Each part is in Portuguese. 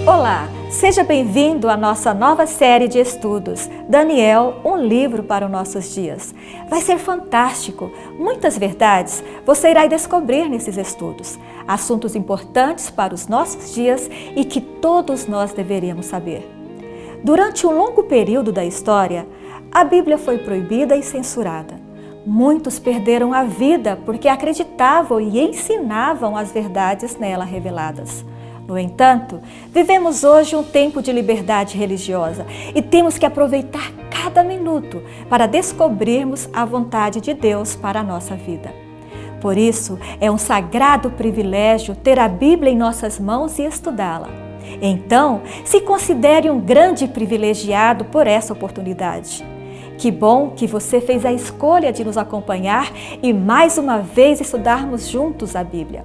Olá, seja bem-vindo à nossa nova série de estudos, Daniel, um livro para os nossos dias. Vai ser fantástico! Muitas verdades você irá descobrir nesses estudos, assuntos importantes para os nossos dias e que todos nós deveríamos saber. Durante um longo período da história, a Bíblia foi proibida e censurada. Muitos perderam a vida porque acreditavam e ensinavam as verdades nela reveladas. No entanto, vivemos hoje um tempo de liberdade religiosa e temos que aproveitar cada minuto para descobrirmos a vontade de Deus para a nossa vida. Por isso, é um sagrado privilégio ter a Bíblia em nossas mãos e estudá-la. Então, se considere um grande privilegiado por essa oportunidade. Que bom que você fez a escolha de nos acompanhar e mais uma vez estudarmos juntos a Bíblia.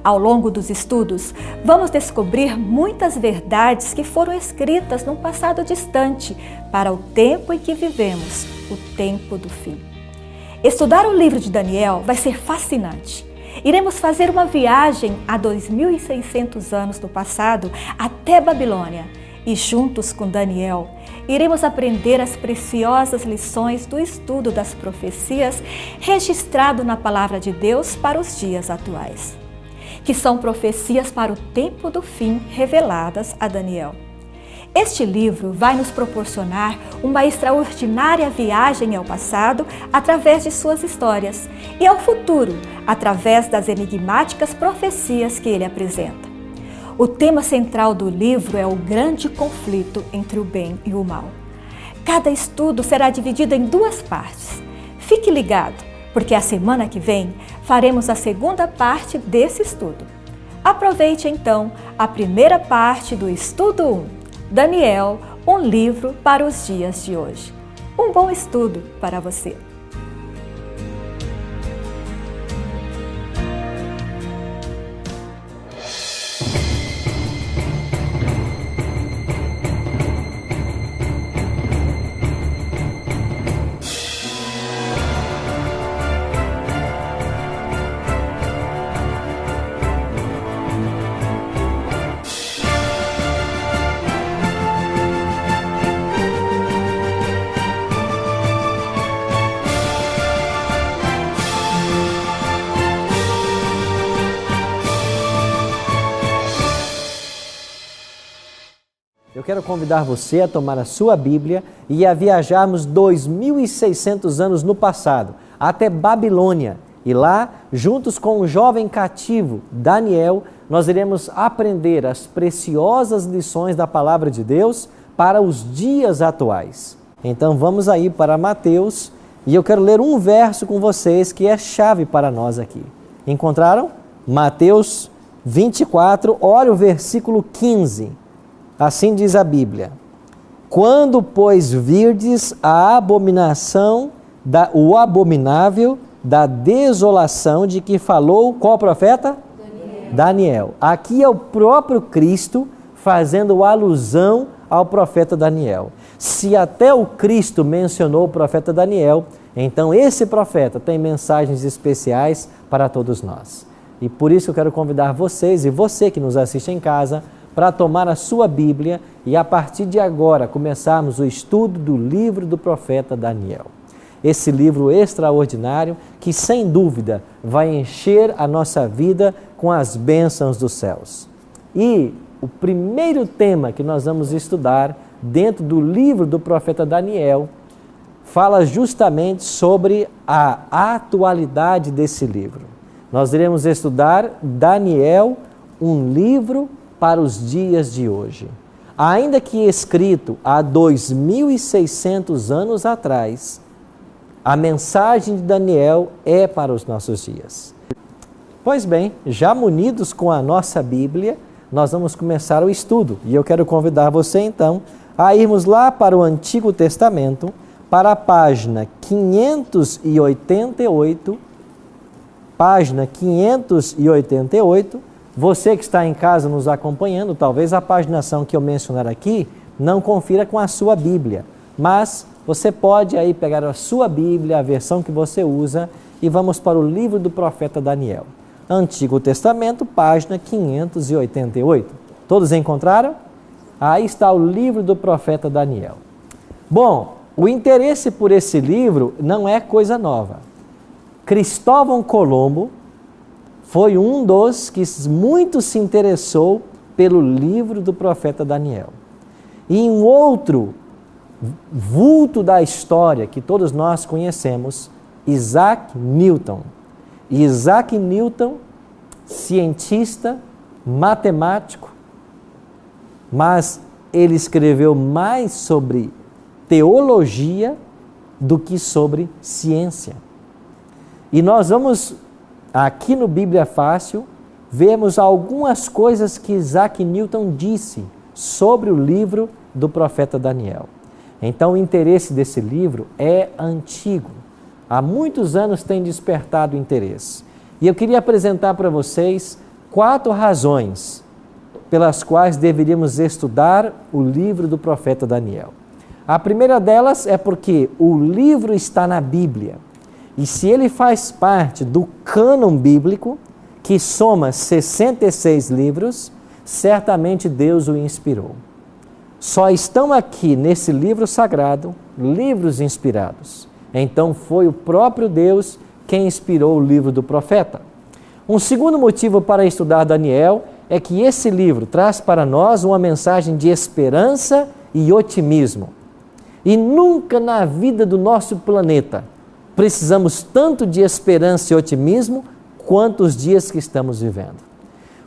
Ao longo dos estudos, vamos descobrir muitas verdades que foram escritas num passado distante para o tempo em que vivemos, o tempo do fim. Estudar o livro de Daniel vai ser fascinante. Iremos fazer uma viagem a 2.600 anos no passado até Babilônia e juntos com Daniel, iremos aprender as preciosas lições do estudo das profecias registrado na Palavra de Deus para os dias atuais, que são profecias para o tempo do fim reveladas a Daniel. Este livro vai nos proporcionar uma extraordinária viagem ao passado através de suas histórias e ao futuro através das enigmáticas profecias que ele apresenta. O tema central do livro é o grande conflito entre o bem e o mal. Cada estudo será dividido em duas partes. Fique ligado, porque a semana que vem faremos a segunda parte desse estudo. Aproveite então a primeira parte do estudo 1, Daniel, um livro para os dias de hoje. Um bom estudo para você! Eu quero convidar você a tomar a sua Bíblia e a viajarmos 2.600 anos no passado, até Babilônia. E lá, juntos com o jovem cativo Daniel, nós iremos aprender as preciosas lições da Palavra de Deus para os dias atuais. Então vamos aí para Mateus e eu quero ler um verso com vocês que é chave para nós aqui. Encontraram? Mateus 24, olha o versículo 15. Assim diz a Bíblia: quando, pois, virdes a abominação, o abominável da desolação de que falou qual profeta? Daniel. Aqui é o próprio Cristo fazendo alusão ao profeta Daniel. Se até o Cristo mencionou o profeta Daniel, então esse profeta tem mensagens especiais para todos nós. E por isso eu quero convidar vocês e você que nos assiste em casa para tomar a sua Bíblia e a partir de agora começarmos o estudo do livro do profeta Daniel. Esse livro extraordinário que sem dúvida vai encher a nossa vida com as bênçãos dos céus. E o primeiro tema que nós vamos estudar dentro do livro do profeta Daniel fala justamente sobre a atualidade desse livro. Nós iremos estudar Daniel, um livro para os dias de hoje. Ainda que escrito há 2.600 anos atrás, a mensagem de Daniel é para os nossos dias. Pois bem, já munidos com a nossa Bíblia, nós vamos começar o estudo. E eu quero convidar você então a irmos lá para o Antigo Testamento, para a página 588, Você que está em casa nos acompanhando, talvez a paginação que eu mencionar aqui não confira com a sua Bíblia, mas você pode aí pegar a sua Bíblia, a versão que você usa, e vamos para o livro do profeta Daniel. Antigo Testamento, página 588. Todos encontraram? Aí está o livro do profeta Daniel. Bom, o interesse por esse livro não é coisa nova. Cristóvão Colombo foi um dos que muito se interessou pelo livro do profeta Daniel. E um outro vulto da história que todos nós conhecemos, Isaac Newton. Isaac Newton, cientista, matemático, mas ele escreveu mais sobre teologia do que sobre ciência. E nós vamos, aqui no Bíblia Fácil, vemos algumas coisas que Isaac Newton disse sobre o livro do profeta Daniel. Então o interesse desse livro é antigo. Há muitos anos tem despertado interesse. E eu queria apresentar para vocês 4 razões pelas quais deveríamos estudar o livro do profeta Daniel. A primeira delas é porque o livro está na Bíblia. E se ele faz parte do cânon bíblico, que soma 66 livros, certamente Deus o inspirou. Só estão aqui nesse livro sagrado livros inspirados. Então foi o próprio Deus quem inspirou o livro do profeta. Um segundo motivo para estudar Daniel é que esse livro traz para nós uma mensagem de esperança e otimismo. E nunca na vida do nosso planeta precisamos tanto de esperança e otimismo quanto os dias que estamos vivendo.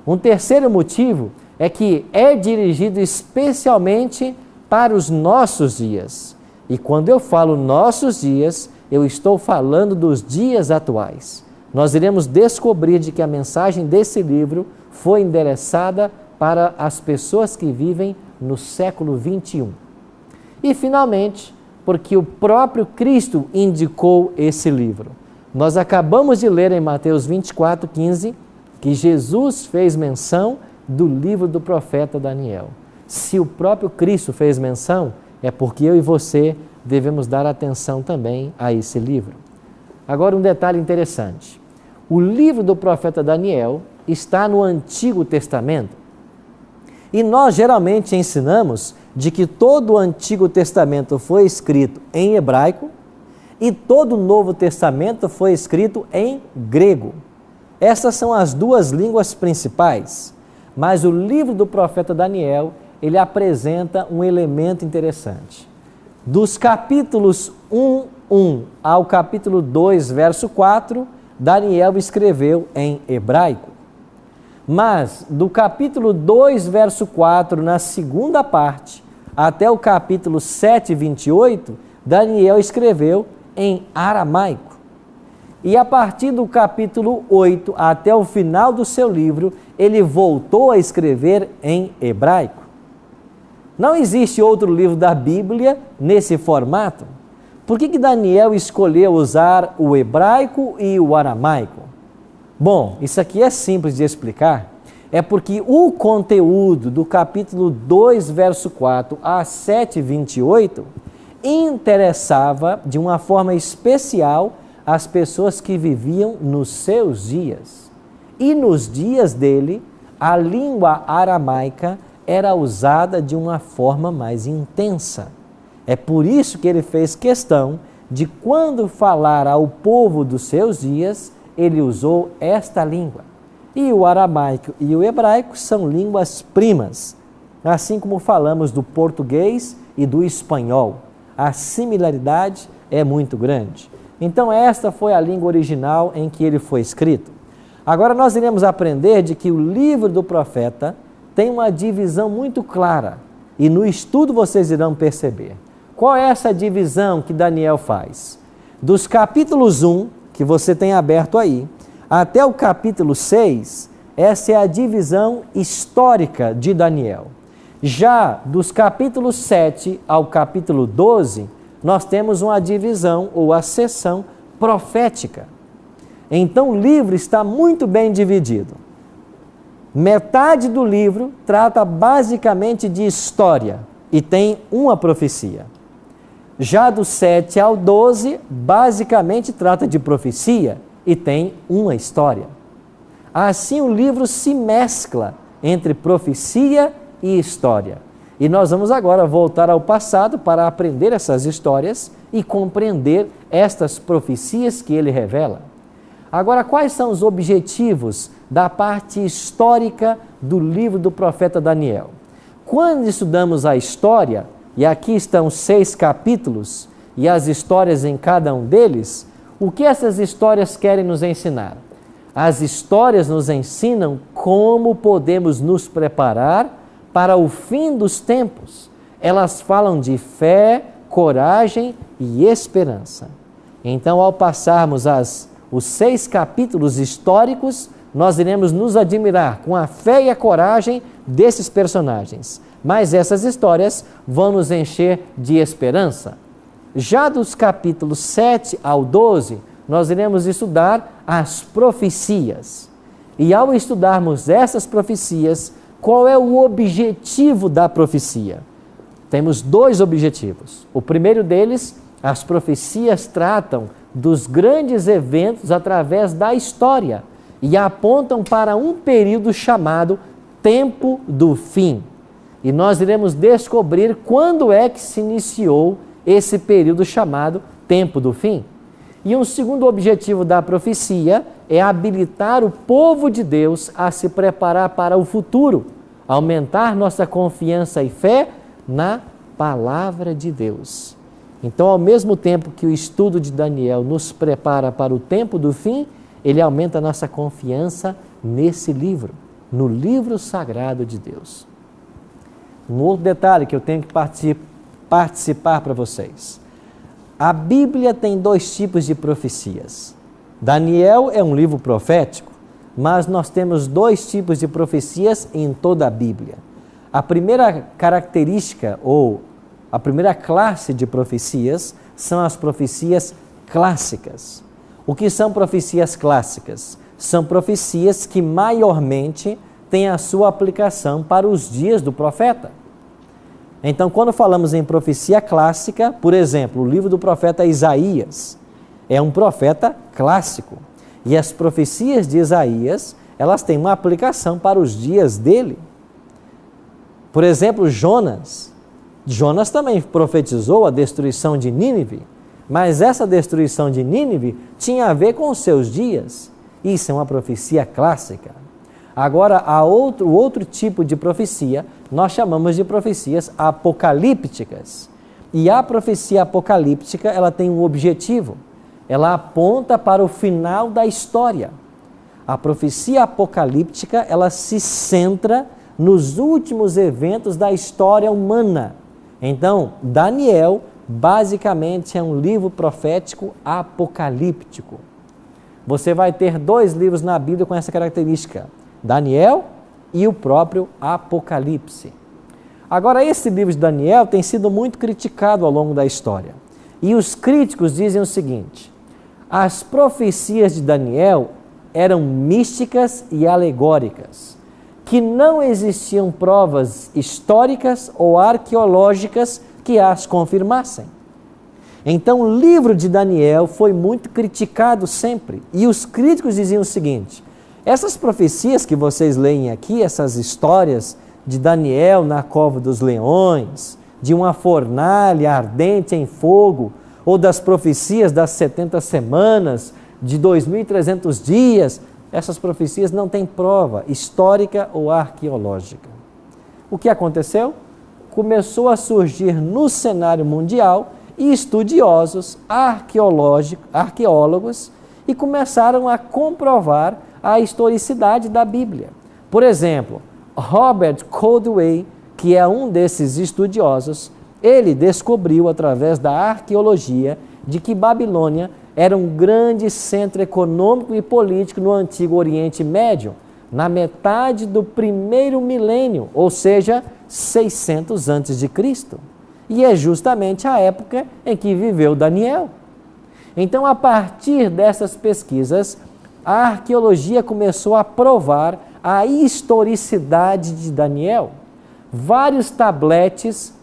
Um terceiro motivo é que é dirigido especialmente para os nossos dias. E quando eu falo nossos dias, eu estou falando dos dias atuais. Nós iremos descobrir de que a mensagem desse livro foi endereçada para as pessoas que vivem no século 21. E, finalmente, porque o próprio Cristo indicou esse livro. Nós acabamos de ler em Mateus 24:15 que Jesus fez menção do livro do profeta Daniel. Se o próprio Cristo fez menção, é porque eu e você devemos dar atenção também a esse livro. Agora, um detalhe interessante. O livro do profeta Daniel está no Antigo Testamento. E nós geralmente ensinamos de que todo o Antigo Testamento foi escrito em hebraico e todo o Novo Testamento foi escrito em grego. Essas são as duas línguas principais. Mas o livro do profeta Daniel, ele apresenta um elemento interessante. Dos capítulos 1 ao capítulo 2, verso 4, Daniel escreveu em hebraico. Mas do capítulo 2, verso 4, na segunda parte, até o capítulo 7, 28, Daniel escreveu em aramaico. E a partir do capítulo 8 até o final do seu livro, ele voltou a escrever em hebraico. Não existe outro livro da Bíblia nesse formato. Por que Daniel escolheu usar o hebraico e o aramaico? Bom, isso aqui é simples de explicar. É porque o conteúdo do capítulo 2, verso 4 a 7, 28, interessava de uma forma especial as pessoas que viviam nos seus dias. E nos dias dele, a língua aramaica era usada de uma forma mais intensa. É por isso que ele fez questão de, quando falar ao povo dos seus dias, ele usou esta língua. E o aramaico e o hebraico são línguas primas, assim como falamos do português e do espanhol. A similaridade é muito grande. Então esta foi a língua original em que ele foi escrito. Agora nós iremos aprender de que o livro do profeta tem uma divisão muito clara, e no estudo vocês irão perceber. Qual é essa divisão que Daniel faz? Dos capítulos 1, que você tem aberto aí, até o capítulo 6, essa é a divisão histórica de Daniel. Já dos capítulos 7 ao capítulo 12, nós temos uma divisão ou a seção profética. Então o livro está muito bem dividido. Metade do livro trata basicamente de história e tem uma profecia. Já do 7 ao 12, basicamente trata de profecia e tem uma história. Assim o livro se mescla entre profecia e história. E nós vamos agora voltar ao passado para aprender essas histórias e compreender estas profecias que ele revela. Agora, quais são os objetivos da parte histórica do livro do profeta Daniel? Quando estudamos a história, e aqui estão 6 capítulos e as histórias em cada um deles, o que essas histórias querem nos ensinar? As histórias nos ensinam como podemos nos preparar para o fim dos tempos. Elas falam de fé, coragem e esperança. Então, ao passarmos os 6 capítulos históricos, nós iremos nos admirar com a fé e a coragem desses personagens. Mas essas histórias vão nos encher de esperança. Já dos capítulos 7 ao 12, nós iremos estudar as profecias. E ao estudarmos essas profecias, qual é o objetivo da profecia? Temos 2 objetivos. O primeiro deles, as profecias tratam dos grandes eventos através da história e apontam para um período chamado Tempo do Fim. E nós iremos descobrir quando é que se iniciou esse período chamado Tempo do Fim. E um segundo objetivo da profecia é habilitar o povo de Deus a se preparar para o futuro, aumentar nossa confiança e fé na palavra de Deus. Então, ao mesmo tempo que o estudo de Daniel nos prepara para o tempo do fim, ele aumenta a nossa confiança nesse livro, no livro sagrado de Deus. Um outro detalhe que eu tenho que participar para vocês. A Bíblia tem 2 tipos de profecias. Daniel é um livro profético, mas nós temos 2 tipos de profecias em toda a Bíblia. A primeira característica, ou a primeira classe de profecias, são as profecias clássicas. O que são profecias clássicas? São profecias que maiormente têm a sua aplicação para os dias do profeta. Então, quando falamos em profecia clássica, por exemplo, o livro do profeta Isaías é um profeta clássico. E as profecias de Isaías, elas têm uma aplicação para os dias dele. Por exemplo, Jonas também profetizou a destruição de Nínive, mas essa destruição de Nínive tinha a ver com os seus dias. Isso é uma profecia clássica. Agora, o outro tipo de profecia, nós chamamos de profecias apocalípticas. E a profecia apocalíptica, ela tem um objetivo. Ela aponta para o final da história. A profecia apocalíptica, ela se centra nos últimos eventos da história humana. Então, Daniel, basicamente, é um livro profético apocalíptico. Você vai ter 2 livros na Bíblia com essa característica. Daniel e o próprio Apocalipse. Agora, esse livro de Daniel tem sido muito criticado ao longo da história. E os críticos dizem o seguinte: as profecias de Daniel eram místicas e alegóricas, que não existiam provas históricas ou arqueológicas que as confirmassem. Então, o livro de Daniel foi muito criticado sempre. E os críticos diziam o seguinte: essas profecias que vocês leem aqui, essas histórias de Daniel na cova dos leões, de uma fornalha ardente em fogo, ou das profecias das 70 semanas, de 2.300 dias, essas profecias não têm prova histórica ou arqueológica. O que aconteceu? Começou a surgir no cenário mundial estudiosos, arqueólogos, e começaram a comprovar a historicidade da Bíblia. Por exemplo, Robert Caldwell, que é um desses estudiosos, ele descobriu através da arqueologia de que Babilônia era um grande centro econômico e político no Antigo Oriente Médio, na metade do 1º milênio, ou seja, 600 a.C. E é justamente a época em que viveu Daniel. Então, a partir dessas pesquisas, a arqueologia começou a provar a historicidade de Daniel. Vários tabletes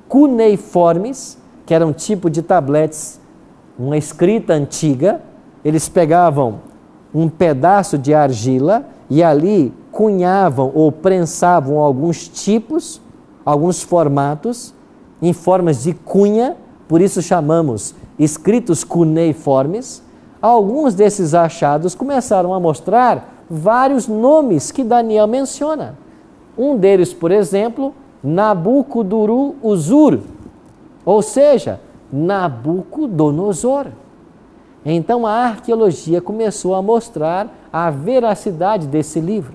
cuneiformes, que eram um tipo de tabletes, uma escrita antiga, eles pegavam um pedaço de argila e ali cunhavam ou prensavam alguns tipos, alguns formatos, em formas de cunha, por isso chamamos escritos cuneiformes. Alguns desses achados começaram a mostrar vários nomes que Daniel menciona. Um deles, por exemplo, Nabucodonosor, ou seja, Nabucodonosor. Então a arqueologia começou a mostrar a veracidade desse livro.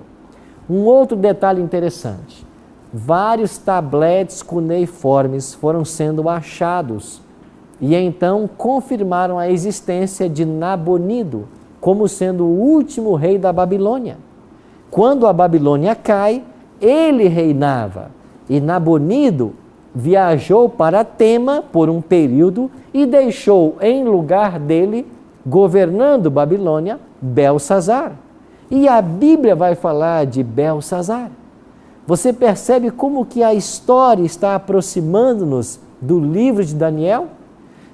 Um outro detalhe interessante: vários tabletes cuneiformes foram sendo achados e então confirmaram a existência de Nabonido como sendo o último rei da Babilônia. Quando a Babilônia cai, ele reinava e Nabonido viajou para Tema por um período e deixou em lugar dele, governando Babilônia, Belsazar. E a Bíblia vai falar de Belsazar. Você percebe como que a história está aproximando-nos do livro de Daniel?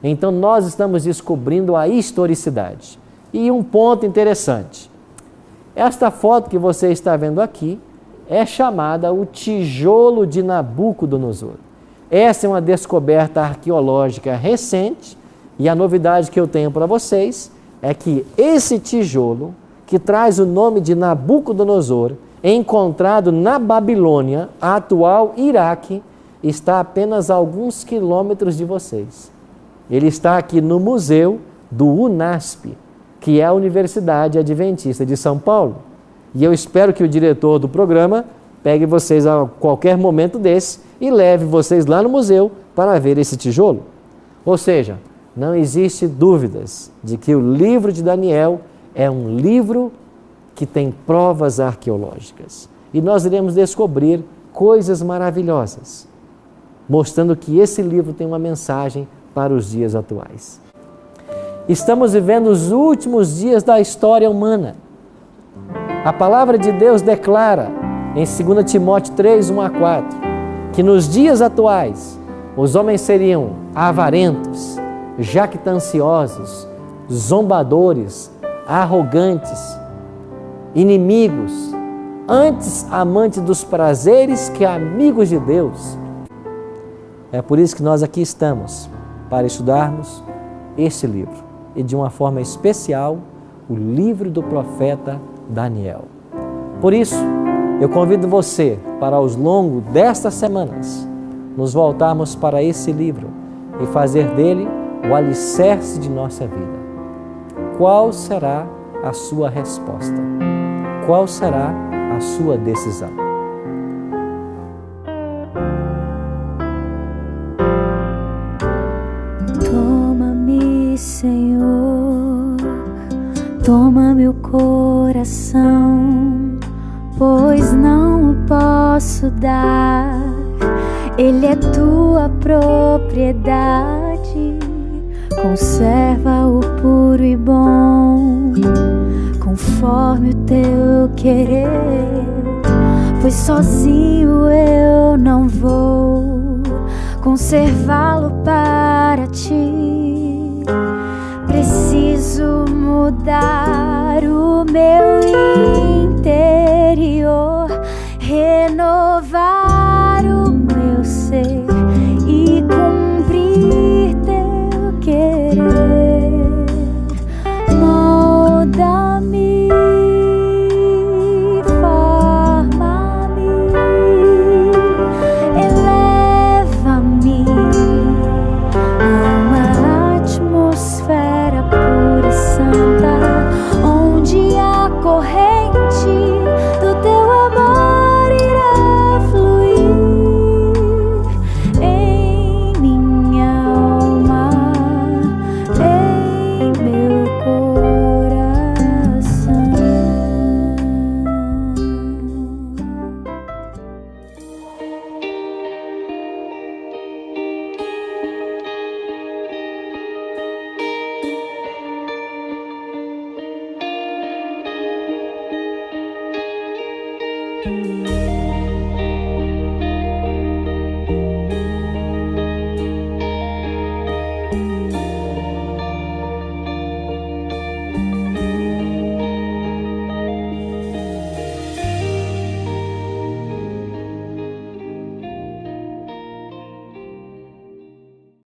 Então nós estamos descobrindo a historicidade. E um ponto interessante, esta foto que você está vendo aqui é chamada o tijolo de Nabucodonosor. Essa é uma descoberta arqueológica recente e a novidade que eu tenho para vocês é que esse tijolo, que traz o nome de Nabucodonosor, encontrado na Babilônia, atual Iraque, está a apenas alguns quilômetros de vocês. Ele está aqui no museu do UNASP, que é a Universidade Adventista de São Paulo. E eu espero que o diretor do programa pegue vocês a qualquer momento desse e leve vocês lá no museu para ver esse tijolo. Ou seja, não existe dúvidas de que o livro de Daniel é um livro que tem provas arqueológicas. E nós iremos descobrir coisas maravilhosas, mostrando que esse livro tem uma mensagem para os dias atuais. Estamos vivendo os últimos dias da história humana. A palavra de Deus declara em 2 Timóteo 3, 1 a 4, que nos dias atuais os homens seriam avarentos, jactanciosos, zombadores, arrogantes, inimigos, antes amantes dos prazeres que amigos de Deus. É por isso que nós aqui estamos, para estudarmos este livro e de uma forma especial o livro do profeta Daniel. Por isso, eu convido você para ao longo destas semanas nos voltarmos para esse livro e fazer dele o alicerce de nossa vida. Qual será a sua resposta? Qual será a sua decisão? Toma-me, Senhor, toma meu coração, pois não o posso dar, ele é tua propriedade. Conserva-o puro e bom, conforme o teu querer, pois sozinho eu não vou conservá-lo para ti. Preciso mudar o meu